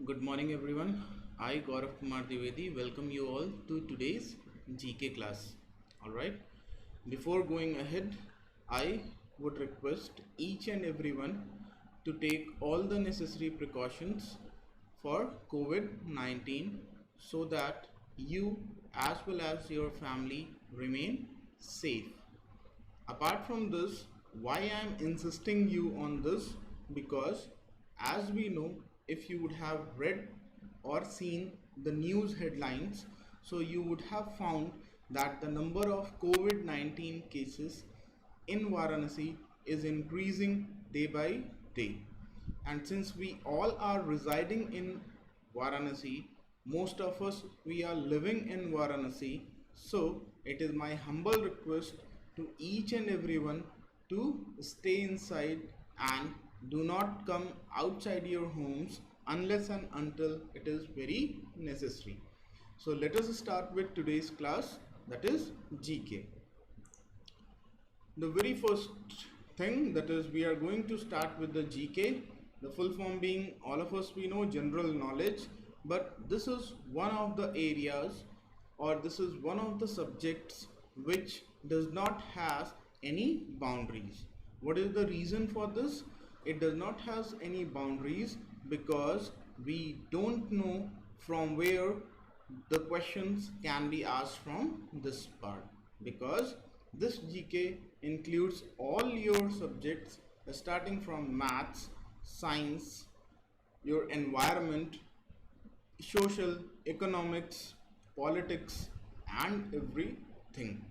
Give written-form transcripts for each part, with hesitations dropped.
Good morning, everyone. I, Gaurav Kumar Dwivedi, welcome you all to today's GK class. All right. Before going ahead, I would request each and everyone to take all the necessary precautions for COVID 19 so that you as well as your family remain safe. Apart from this, why I am insisting you on this, because as we know, if you would have read or seen the news headlines, so you would have found that the number of COVID-19 cases in Varanasi is increasing day by day. And since we all are residing in Varanasi, most of us we are living in Varanasi, so it is my humble request to each and everyone to stay inside and do not come outside your homes unless and until it is very necessary. So let us start with today's class, that is GK. The very first thing, that is, we are going to start with the GK, the full form being, all of us we know, general knowledge, but this is one of the areas, or this is one of the subjects which does not have any boundaries. What is the reason for this? It does not have any boundaries because we don't know from where the questions can be asked from this part, because this GK includes all your subjects starting from maths, science, your environment, social, economics, politics, and everything,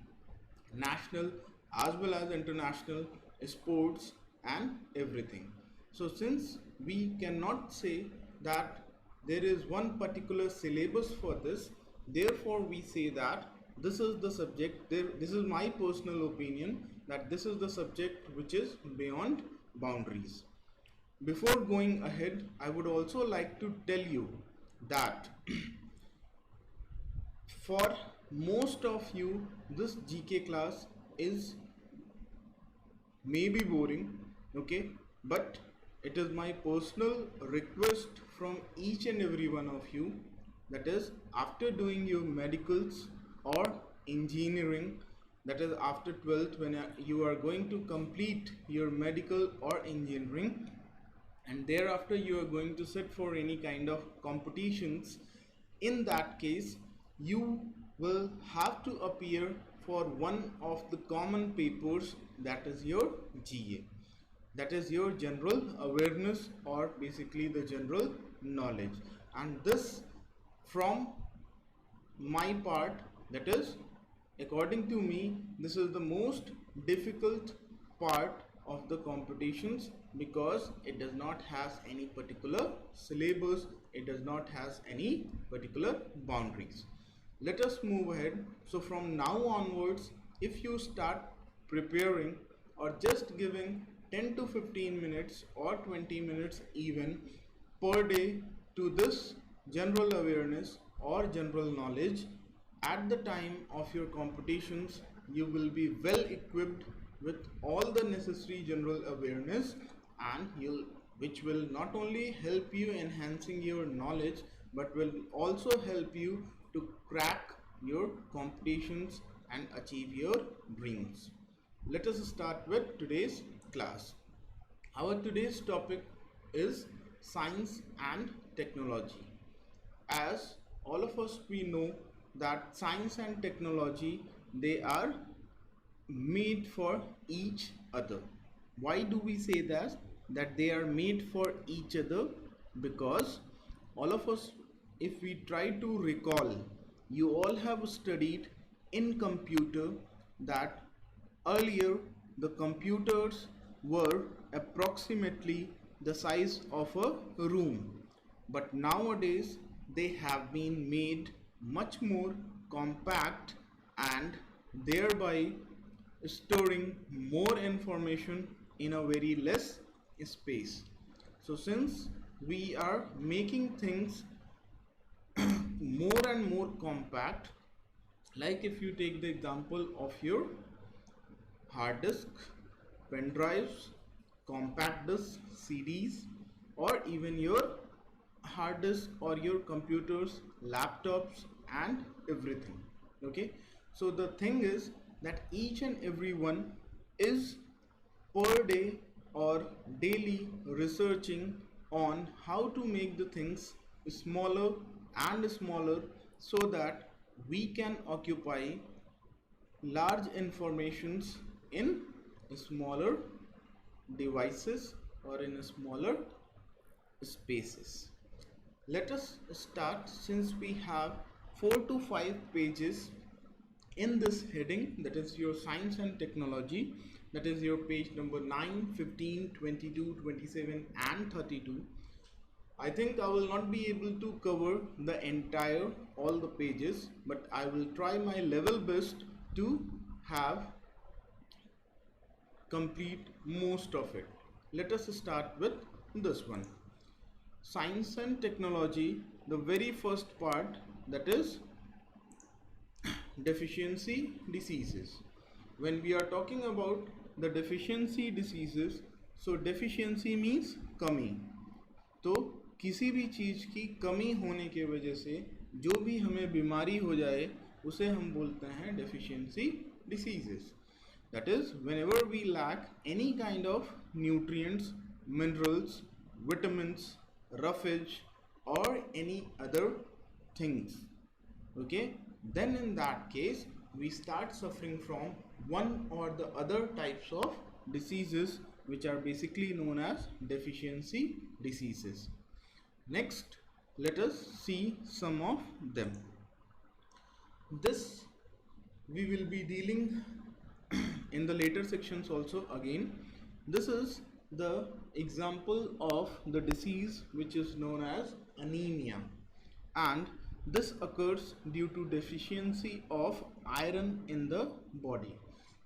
national as well as international, sports, and everything. So since we cannot say that there is one particular syllabus for this, therefore we say that this is the subject there. This is my personal opinion, that this is the subject which is beyond boundaries. Before going ahead, I would also like to tell you that for most of you this GK class is maybe boring, okay, but it is my personal request from each and every one of you, that is, after doing your medicals or engineering, that is after 12th, when you are going to complete your medical or engineering, and thereafter you are going to sit for any kind of competitions, in that case you will have to appear for one of the common papers, that is your GA, that is your general awareness, or basically the general knowledge. And this, from my part, that is, according to me, this is the most difficult part of the competitions, because it does not has any particular syllabus, it does not has any particular boundaries. Let us move ahead. So from now onwards, if you start preparing or just giving 10 to 15 minutes or 20 minutes even per day to this general awareness or general knowledge, at the time of your competitions you will be well equipped with all the necessary general awareness, and you'll which will not only help you enhancing your knowledge but will also help you to crack your competitions and achieve your dreams. Let us start with today's class. Our today's topic is science and technology. As all of us we know that science and technology, they are made for each other. Why do we say that they are made for each other? Because all of us, if we try to recall, you all have studied in computer that earlier the computers were approximately the size of a room, but nowadays they have been made much more compact and thereby storing more information in a very less space. So since we are making things more and more compact, like if you take the example of your hard disk, pen drives, compact discs, CDs, or even your hard disk or your computers, laptops, and everything. Okay, so the thing is that each and every one is per day or daily researching on how to make the things smaller and smaller so that we can occupy large informations in smaller devices or in smaller spaces. Let us start, since we have 4 to 5 pages in this heading, that is your science and technology, that is your page number 9, 15, 22, 27 and 32. I think I will not be able to cover the entire all the pages, but I will try my level best to have complete most of it. Let us start with this one. Science and technology, the very first part, that is deficiency diseases. When we are talking about the deficiency diseases, so deficiency means कमी. तो किसी भी चीज़ की कमी होने के वजह से जो भी हमें बीमारी हो जाए उसे हम बोलते हैं deficiency diseases. That is, whenever we lack any kind of nutrients, minerals, vitamins, roughage, or any other things, okay, then in that case we start suffering from one or the other types of diseases, which are basically known as deficiency diseases. Next, let us see some of them. This we will be dealing in the later sections also. Again, this is the example of the disease which is known as anemia, and this occurs due to deficiency of iron in the body.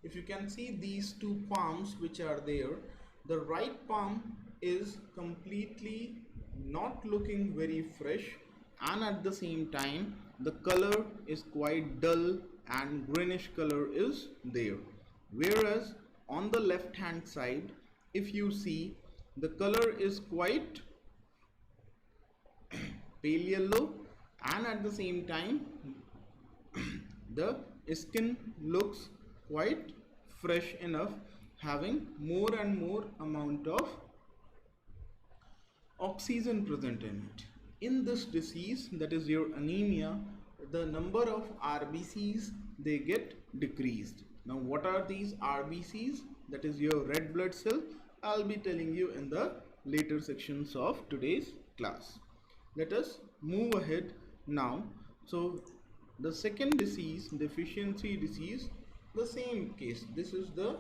If you can see these two palms which are there, the right palm is completely not looking very fresh, and at the same time the color is quite dull and greenish color is there. Whereas on the left hand side, if you see, the color is quite pale yellow, and at the same time the skin looks quite fresh enough, having more and more amount of oxygen present in it. In this disease, that is your anemia, the number of RBCs they get decreased. Now what are these RBCs? That is your red blood cell. I'll be telling you in the later sections of today's class. Let us move ahead now. So the second disease, deficiency disease, the same case. This is the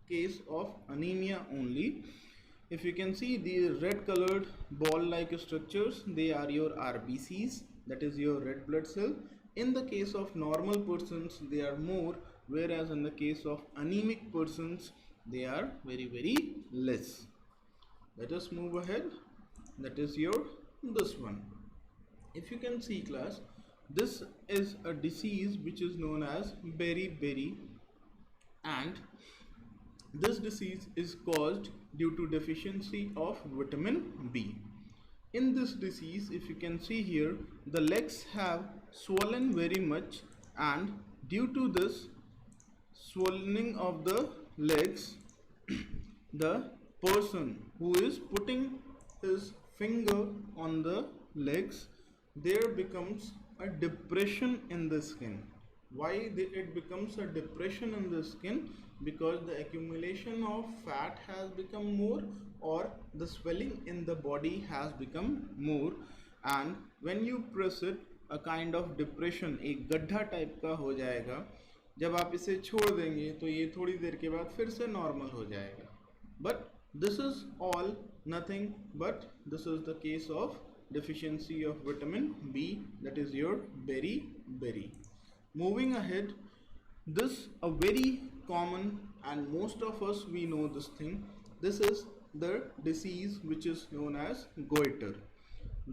case of anemia only. If you can see the red colored ball like structures, they are your RBCs, that is your red blood cell. In the case of normal persons they are more, whereas in the case of anemic persons they are very less. Let us move ahead. That is your this one. If you can see class, this is a disease which is known as beriberi, and this disease is caused due to deficiency of vitamin B. In this disease, if you can see here, the legs have swollen very much, and due to this swelling of the legs, the person who is putting his finger on the legs, there becomes a depression in the skin. Why it becomes a depression in the skin? Because the accumulation of fat has become more, or the swelling in the body has become more, and when you press it, a kind of depression, एक गड्ढा type का हो जाएगा. जब आप इसे छोड़ देंगे तो ये थोड़ी देर के बाद फिर से नॉर्मल हो जाएगा. But this is all nothing but this is the case of deficiency of vitamin B, that is your beriberi. Moving ahead, this a very common, and most of us we know this thing. This is the disease which is known as goiter.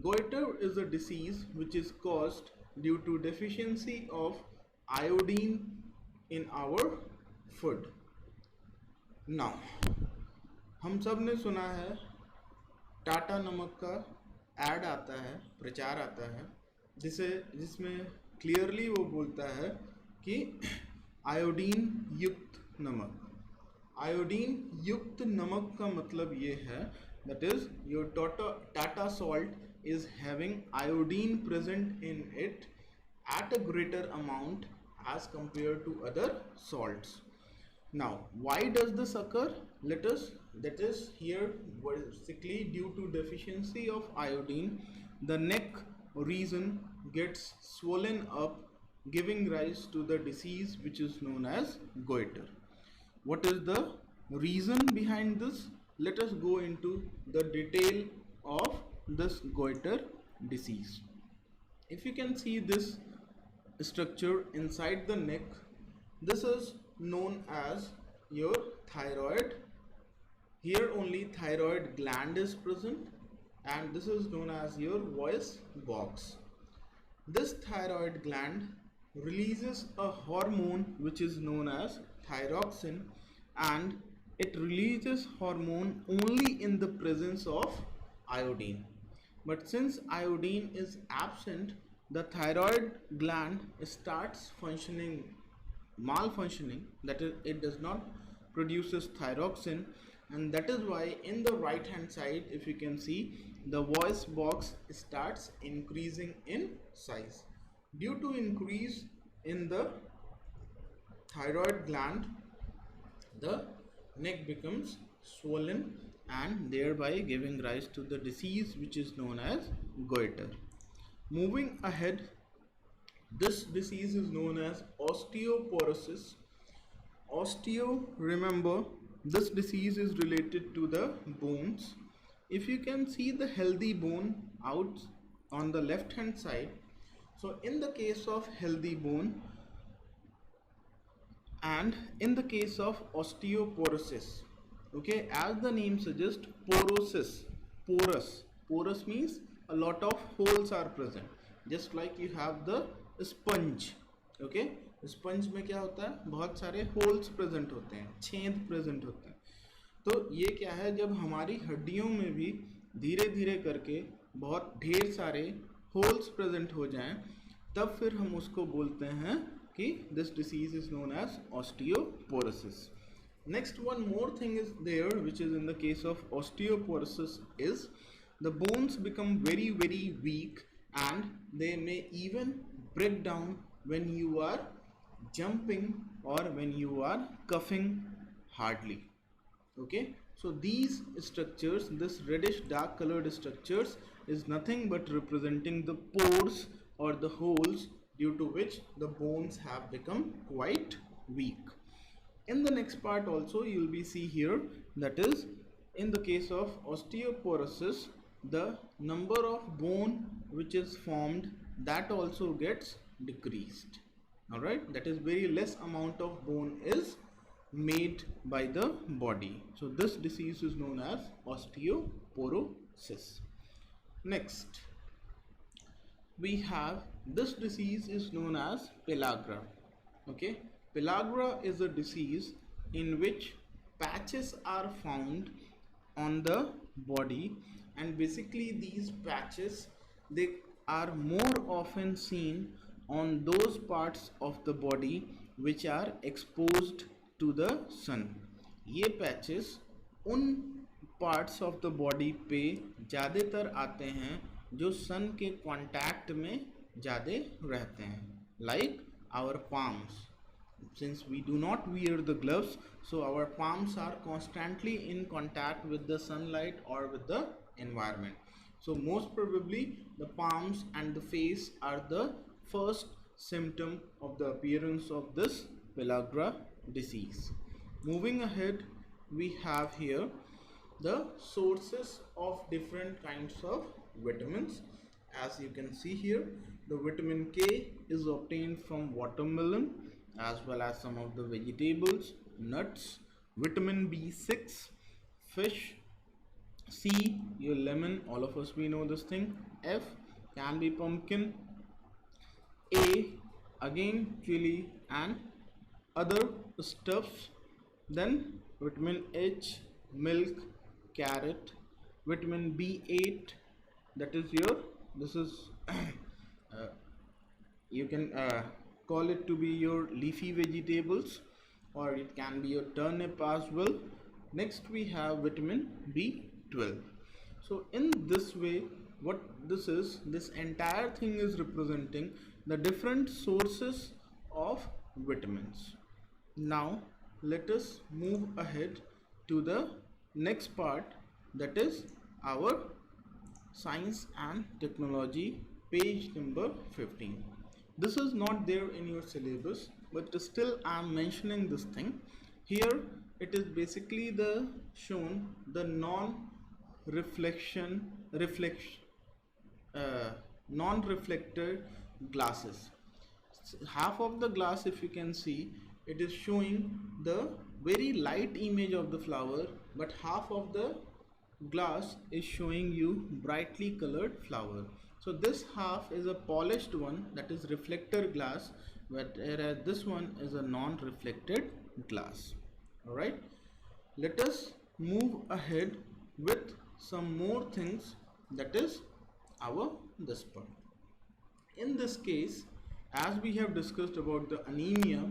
Goiter is a disease which is caused due to deficiency of iodine in our food. Now, हम सब ने सुना है टाटा नमक का add आता है, प्रचार आता है, जिसमें क्लियरली वो बोलता है कि आयोडीन युक्त नमक। आयोडीन युक्त नमक का मतलब ये है, that is your Tata salt is having iodine present in it at a greater amount as compared to other salts. Now, why does this occur? That is here basically due to deficiency of iodine, the neck region gets swollen up, giving rise to the disease which is known as goiter. What is the reason behind this? Let us go into the detail of this goiter disease. If you can see this structure inside the neck, this is known as your thyroid. Here only thyroid gland is present, and this is known as your voice box. This thyroid gland releases a hormone which is known as thyroxine, and it releases hormone only in the presence of iodine. But since iodine is absent, the thyroid gland starts malfunctioning, that is, it does not produces thyroxine, and that is why in the right hand side, if you can see, the voice box starts increasing in size. Due to increase in the thyroid gland, the neck becomes swollen and thereby giving rise to the disease which is known as goiter. Moving ahead, this disease is known as osteoporosis. Remember, this disease is related to the bones. If you can see the healthy bone out on the left hand side, so in the case of healthy bone and in the case of osteoporosis, okay, as the name suggests, porous means a lot of holes are present, just like you have the sponge. okay, sponge में क्या होता है, बहुत सारे holes present होते हैं, छेद present होते हैं. तो ये क्या है, जब हमारी हड्डियों में भी धीरे धीरे करके बहुत ढेर सारे होल्स प्रेजेंट हो जाएं, तब फिर हम उसको बोलते हैं कि this disease is known as osteoporosis. Next, one more thing is there, which is in the case of osteoporosis, is the bones become very weak, and they may even break down when you are jumping or when you are coughing hardly. Okay, so these structures, this reddish dark colored structures, is nothing but representing the pores or the holes due to which the bones have become quite weak. In the next part also you will be see here, that is, in the case of osteoporosis, the number of bone which is formed, that also gets decreased. All right, that is, very less amount of bone is made by the body. So this disease is known as osteoporosis. Next, we have this disease is known as pellagra. Okay, pellagra is a disease in which patches are found on the body, and basically these patches, they are more often seen on those parts of the body which are exposed to the sun. ये patches उन parts of the body पे ज़्यादातर आते हैं जो sun के contact में ज़्यादा रहते हैं, like our palms. Since we do not wear the gloves, so our palms are constantly in contact with the sunlight or with the environment. So most probably the palms and the face are the first symptom of the appearance of this pellagra disease. Moving ahead, we have here the sources of different kinds of vitamins. As you can see here, the vitamin K is obtained from watermelon as well as some of the vegetables, nuts. Vitamin B6, fish. C, your lemon, all of us we know this thing. F can be pumpkin. A, again chili and other stuffs. Then vitamin H, milk, carrot. Vitamin B8, that is your, this is uh, you can call it to be your leafy vegetables, or it can be your turnip as well. Next we have vitamin B12. So in this way, what this is, this entire thing is representing the different sources of vitamins. Now let us move ahead to the next part, that is our science and technology, page number 15. This is not there in your syllabus, but still I am mentioning this thing here. It is basically the shown the uh, non-reflector glasses. Half of the glass, if you can see, it is showing the very light image of the flower, but half of the glass is showing you brightly colored flower. So this half is a polished one, that is reflector glass, whereas this one is a non-reflected glass. All right, let us move ahead with some more things, that is our this part. In this case, as we have discussed about the anemia,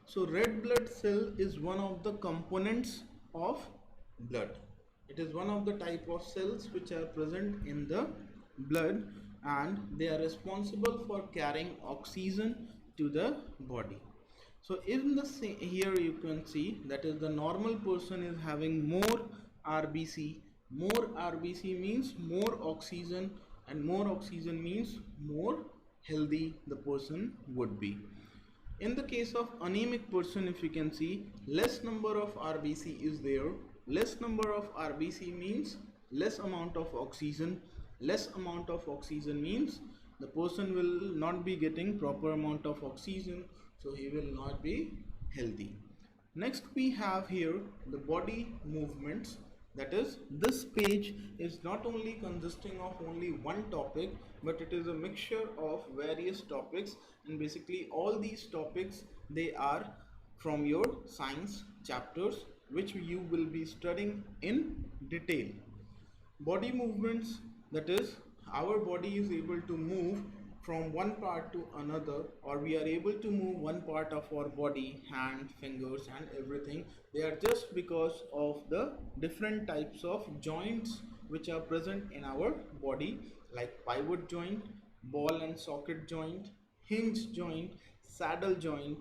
so red blood cell is one of the components of blood. It is one of the type of cells which are present in the blood, and they are responsible for carrying oxygen to the body. So in the here you can see that is the normal person is having more RBC. More RBC means more oxygen, and more oxygen means more healthy the person would be. In the case of anemic person, if you can see, less number of RBC is there. Less number of RBC means less amount of oxygen. Less amount of oxygen means the person will not be getting proper amount of oxygen, so he will not be healthy. Next we have here the body movements. That is, this page is not only consisting of only one topic, but it is a mixture of various topics, and basically all these topics, they are from your science chapters, which you will be studying in detail. Body movements, that is, our body is able to move from one part to another, or we are able to move one part of our body, hand, fingers and everything. They are just because of the different types of joints which are present in our body, like pivot joint, ball and socket joint, hinge joint, saddle joint,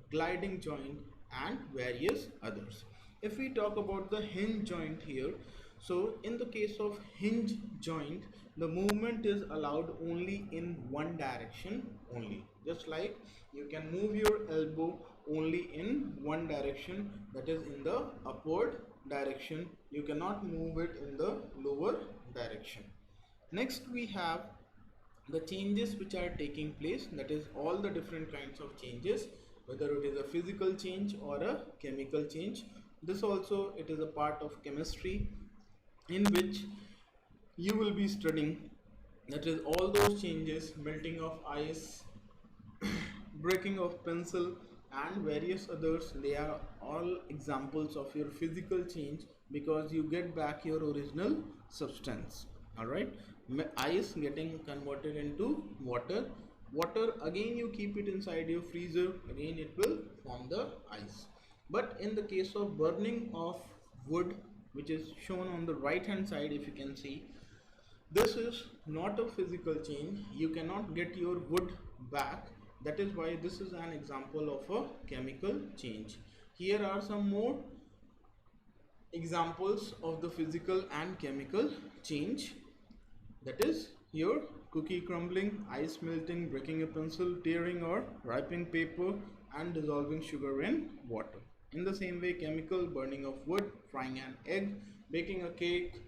gliding joint and various others. If we talk about the hinge joint here, so in the case of hinge joint, the movement is allowed only in one direction only. Just like you can move your elbow only in one direction, that is in the upward direction. You cannot move it in the lower direction. Next we have the changes which are taking place, that is all the different kinds of changes, whether it is a physical change or a chemical change. This also, it is a part of chemistry in which you will be studying, that is all those changes, melting of ice, breaking of pencil and various others. They are all examples of your physical change, because you get back your original substance. All right, ice getting converted into water, water again you keep it inside your freezer, again it will form the ice. But in the case of burning of wood, which is shown on the right hand side, if you can see, this is not a physical change. You cannot get your wood back. That is why this is an example of a chemical change. Here are some more examples of the physical and chemical change. That is your cookie crumbling, ice melting, breaking a pencil, tearing or ripening paper and dissolving sugar in water. In the same way, chemical, burning of wood, frying an egg, baking a cake,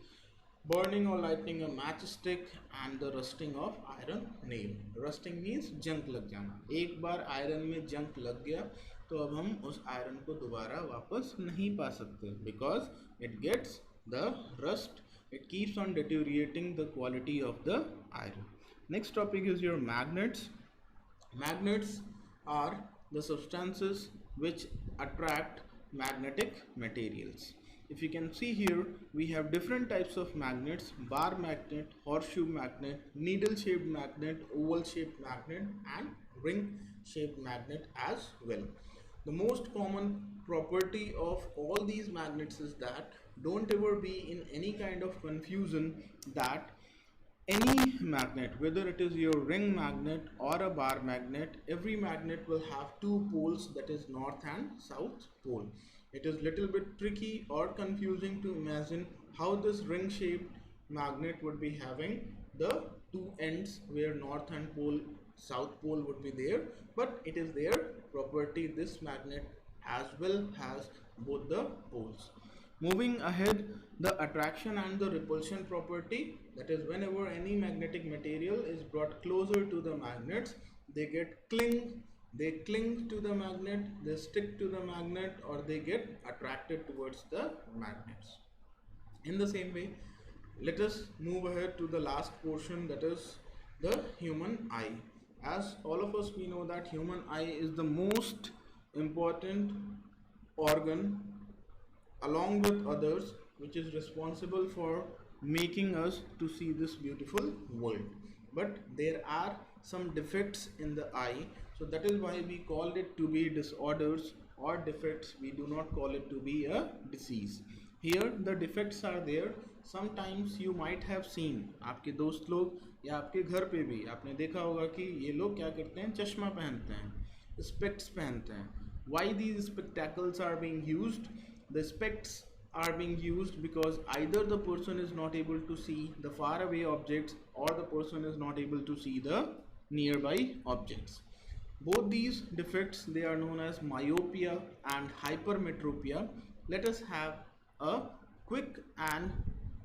burning or lighting a matchstick and the rusting of iron nail. Rusting means जंग लग जाना. एक बार iron में जंग लग गया तो अब हम उस आयरन को दोबारा वापस नहीं पा सकते, because it gets the rust, it keeps on deteriorating the quality of the iron. Next topic is your magnets. Magnets are the substances which attract magnetic materials. If you can see here, we have different types of magnets: bar magnet, horseshoe magnet, needle shaped magnet, oval shaped magnet, and ring shaped magnet as well. The most common property of all these magnets is that don't ever be in any kind of confusion that any magnet, whether it is your ring magnet or a bar magnet, every magnet will have two poles, that is north and south pole. It is little bit tricky or confusing to imagine how this ring shaped magnet would be having the two ends where north and pole south pole would be there, but it is their property. This magnet as well has both the poles. Moving ahead, the attraction and the repulsion property, that is whenever any magnetic material is brought closer to the magnets, they cling to the magnet, they stick to the magnet, or they get attracted towards the magnets. In the same way, let us move ahead to the last portion, that is the human eye. As all of us, we know that human eye is the most important organ along with others which is responsible for making us to see this beautiful world. But there are some defects in the eye, so that is why we call it to be disorders or defects. We do not call it to be a disease. Here the defects are there. Sometimes you might have seen, आपके दोस्त लोग या आपके घर पे भी आपने देखा होगा कि ये लोग क्या करते हैं, चश्मा पहनते हैं, स्पेक्ट्स पहनते हैं. Why these spectacles are being used? The specs are being used because either the person is not able to see the far away objects or the person is not able to see the nearby objects. Both these defects, they are known as myopia and hypermetropia. Let us have a quick and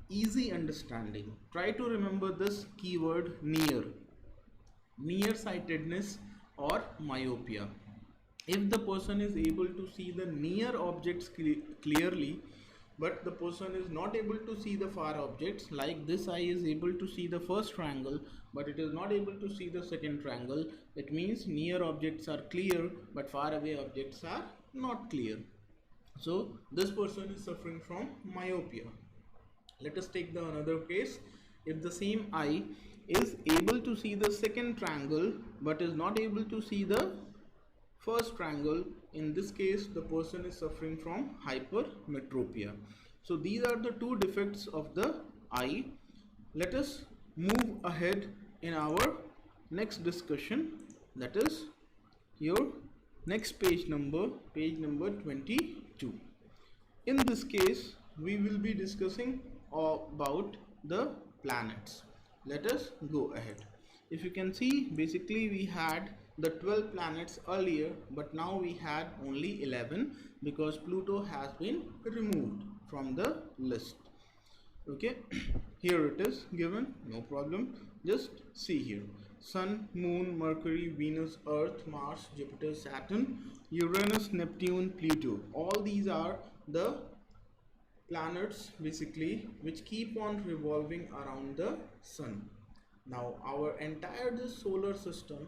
easy understanding. Try to remember this keyword nearsightedness or myopia. If the person is able to see the near objects clearly, but the person is not able to see the far objects, like this eye is able to see the first triangle but it is not able to see the second triangle, it means near objects are clear but far away objects are not clear. So this person is suffering from myopia. Let us take the another case. If the same eye is able to see the second triangle but is not able to see the first triangle, in this case the person is suffering from hypermetropia. So these are the two defects of the eye. Let us move ahead in our next discussion, that is your next page number 22. In this case we will be discussing about the planets. Let us go ahead. If you can see, basically we had the 12 planets earlier, but now we had only 11 because Pluto has been removed from the list. Okay, here it is given, no problem. Just see here: Sun, Moon, Mercury, Venus, Earth, Mars, Jupiter, Saturn, Uranus, Neptune, Pluto. All these are the planets basically which keep on revolving around the Sun. Now our entire this solar system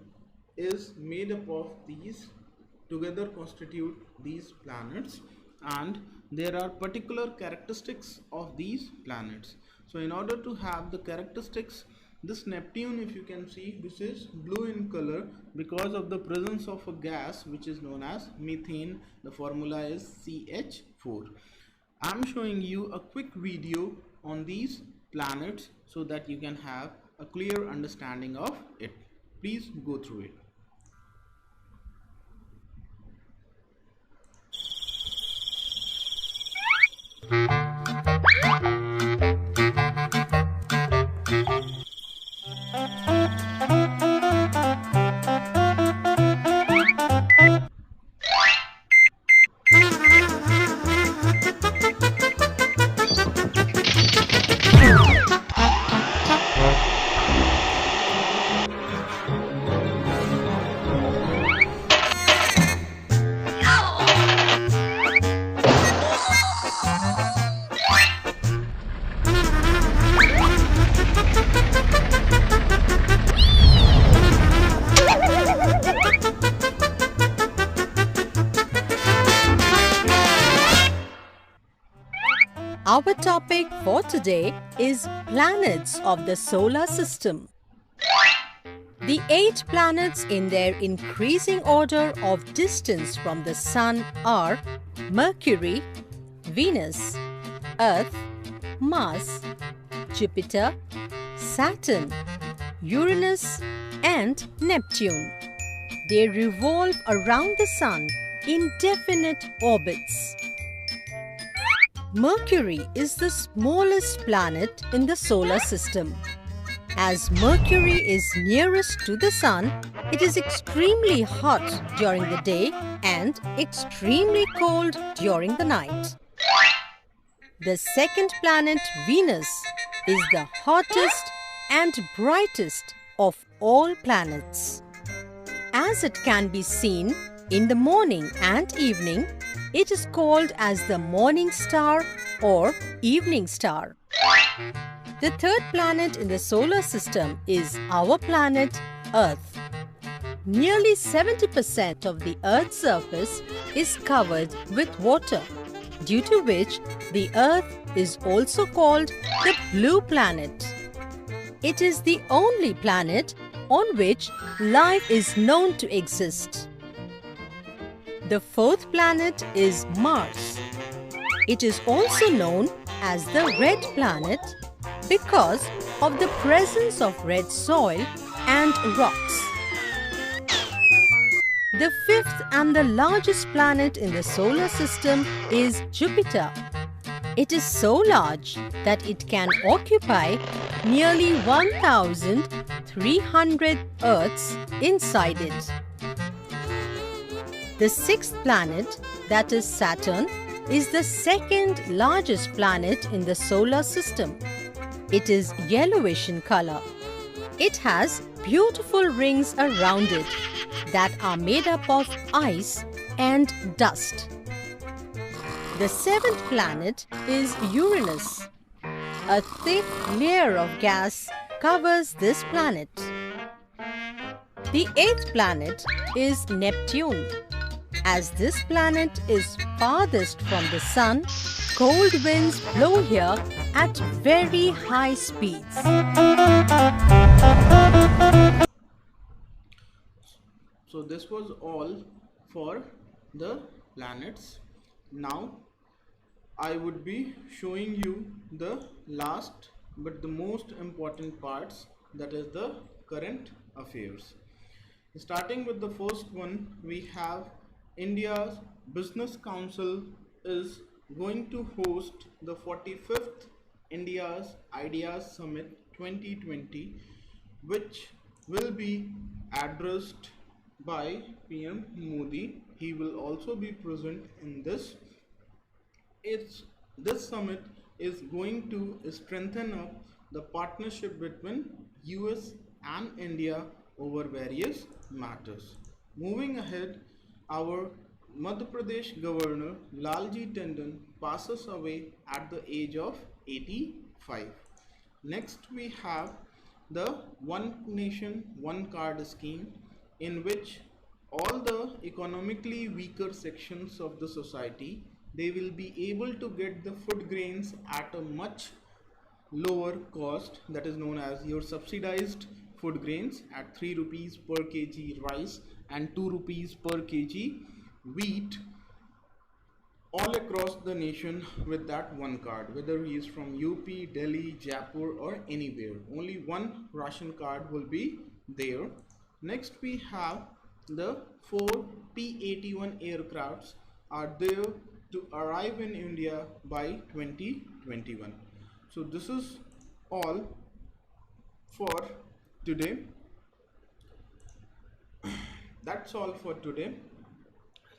is made up of these, together constitute these planets, and there are particular characteristics of these planets. So in order to have the characteristics, this Neptune, if you can see, this is blue in color because of the presence of a gas which is known as methane. The formula is CH4. I am showing you a quick video on these planets so that you can have a clear understanding of it. Please go through it. Our topic for today is planets of the solar system. The 8 planets in their increasing order of distance from the Sun are Mercury, Venus, Earth, Mars, Jupiter, Saturn, Uranus, and Neptune. They revolve around the Sun in definite orbits. Mercury is the smallest planet in the solar system. As Mercury is nearest to the Sun, it is extremely hot during the day and extremely cold during the night. The second planet, Venus, is the hottest and brightest of all planets. As it can be seen in the morning and evening, it is called as the morning star or evening star. The third planet in the solar system is our planet, Earth. Nearly 70% of the Earth's surface is covered with water, due to which the Earth is also called the blue planet. It is the only planet on which life is known to exist. The fourth planet is Mars. It is also known as the red planet because of the presence of red soil and rocks. The fifth and the largest planet in the solar system is Jupiter. It is so large that it can occupy nearly 1,300 Earths inside it. The sixth planet, that is Saturn, is the second largest planet in the solar system. It is yellowish in color. It has beautiful rings around it that are made up of ice and dust. The seventh planet is Uranus. A thick layer of gas covers this planet. The eighth planet is Neptune. As this planet is farthest from the Sun, cold winds blow here at very high speeds. So this was all for the planets. Now I would be showing you the last but the most important parts, that is the current affairs. Starting with the first one, we have India's Business Council is going to host the 45th India's Ideas Summit 2020, which will be addressed by PM Modi. He will also be present in this. This summit is going to strengthen up the partnership between US and India over various matters. Moving ahead, our Madhya Pradesh Governor Lalji Tandon passes away at the age of 85. Next we have the One Nation One Card scheme, in which all the economically weaker sections of the society, they will be able to get the food grains at a much lower cost, that is known as your subsidized food grains at 3 rupees per kg rice and 2 rupees per kg wheat, all across the nation with that one card, whether he is from UP, Delhi, Jaipur or anywhere. Only one ration card will be there. Next we have the 4 P-81 aircrafts are there to arrive in India by 2021. So this is all for today. That's all for today.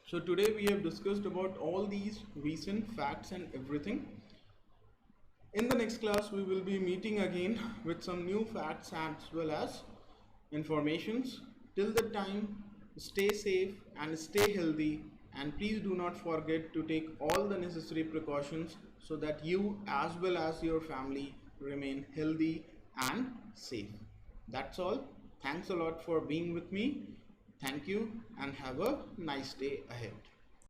So today we have discussed about all these recent facts and everything. In the next class we will be meeting again with some new facts as well as informations. Till the time, stay safe and stay healthy, and please do not forget to take all the necessary precautions so that you as well as your family remain healthy and safe. That's all. Thanks a lot for being with me. Thank you and have a nice day ahead.